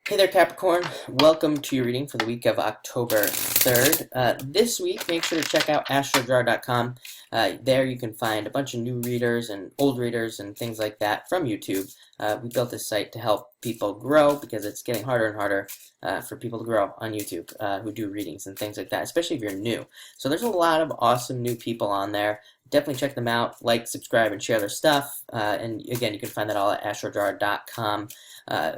Hey there, Capricorn. Welcome to your reading for the week of October 3rd. This week, make sure to check out astrojar.com. There you can find a bunch of new readers and old readers and things like that from YouTube. We built this site to help people grow because it's getting harder and harder for people to grow on YouTube who do readings and things like that, especially if you're new. So there's a lot of awesome new people on there. Definitely check them out, like, subscribe, and share their stuff. And again, you can find that all at astrojar.com.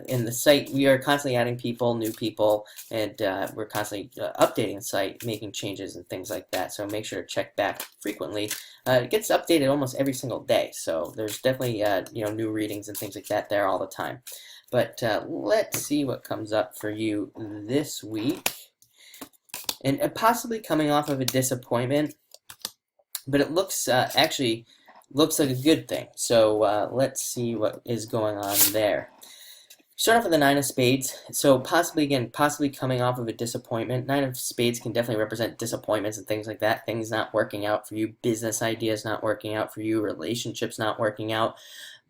In the site, we are constantly adding people, new people, and we're constantly updating the site, making changes and things like that. So make sure to check back frequently. It gets updated almost every single day, so there's definitely new readings and things like that there all the time. But let's see what comes up for you this week. And possibly coming off of a disappointment, but it looks actually looks like a good thing. So let's see what is going on there. Start off with the Nine of Spades. So possibly coming off of a disappointment. Nine of Spades can definitely represent disappointments and things like that. Things not working out for you, business ideas not working out for you, relationships not working out.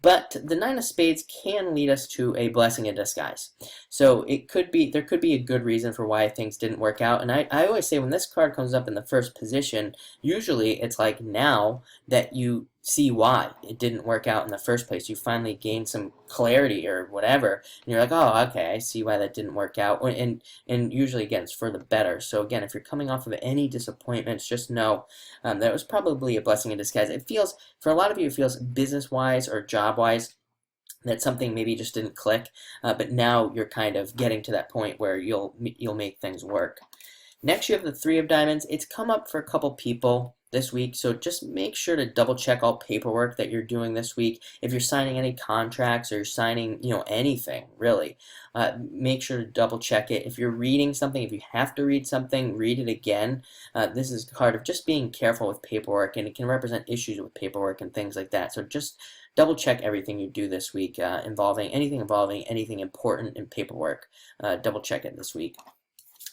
But the Nine of Spades can lead us to a blessing in disguise. So there could be a good reason for why things didn't work out. And I always say when this card comes up in the first position, usually it's like now that you see why it didn't work out in the first place. You finally gain some clarity or whatever, and you're like, oh, okay, I see why that didn't work out. And usually, again, it's for the better. So again, if you're coming off of any disappointments, just know that was probably a blessing in disguise. It feels, for a lot of you, it feels business-wise or job-wise that something maybe just didn't click, but now you're kind of getting to that point where you'll make things work. Next, you have the Three of Diamonds. It's come up for a couple people this week, so just make sure to double check all paperwork that you're doing this week. If you're signing any contracts or you're signing, anything really, make sure to double check it. If you're reading something, if you have to read something, read it again. This is a card of just being careful with paperwork, and it can represent issues with paperwork and things like that. So just double check everything you do this week involving anything important in paperwork. Double check it this week.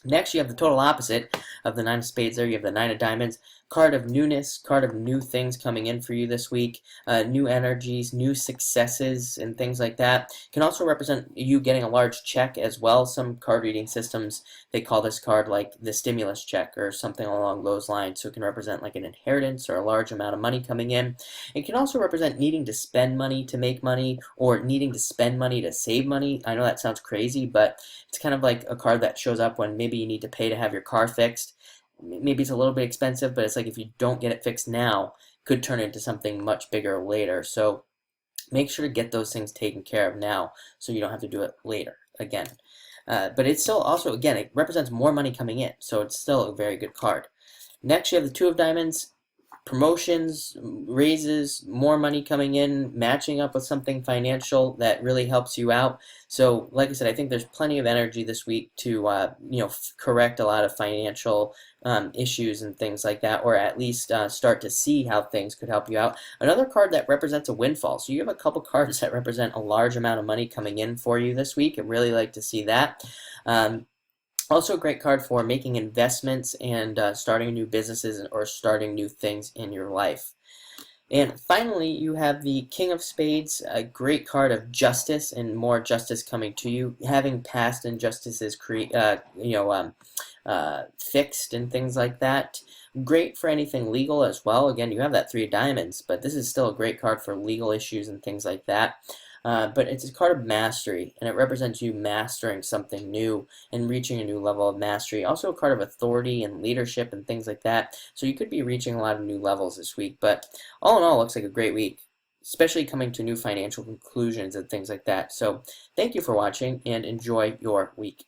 Next, you have the total opposite of the Nine of Spades there. You have the Nine of Diamonds, card of newness, card of new things coming in for you this week, new energies, new successes, and things like that. Can also represent you getting a large check as well. Some card reading systems, they call this card like the stimulus check or something along those lines. So it can represent like an inheritance or a large amount of money coming in. It can also represent needing to spend money to make money or needing to spend money to save money. I know that sounds crazy, but it's kind of like a card that shows up when maybe you need to pay to have your car fixed. Maybe it's a little bit expensive, but it's like if you don't get it fixed now, it could turn into something much bigger later. So make sure to get those things taken care of now so you don't have to do it later again. But it's still also, again, it represents more money coming in, so it's still a very good card. Next, you have the Two of Diamonds. Promotions, raises, more money coming in, matching up with something financial that really helps you out. So, like I said, I think there's plenty of energy this week to, correct a lot of financial issues and things like that, or at least start to see how things could help you out. Another card that represents a windfall. So you have a couple cards that represent a large amount of money coming in for you this week. I'd really like to see that. Also a great card for making investments and starting new businesses or starting new things in your life. And finally, you have the King of Spades, a great card of justice and more justice coming to you, having past injustices fixed and things like that. Great for anything legal as well. Again, you have that Three of Diamonds, but this is still a great card for legal issues and things like that. But it's a card of mastery, and it represents you mastering something new and reaching a new level of mastery. Also a card of authority and leadership and things like that. So you could be reaching a lot of new levels this week. But all in all, it looks like a great week, especially coming to new financial conclusions and things like that. So thank you for watching, and enjoy your week.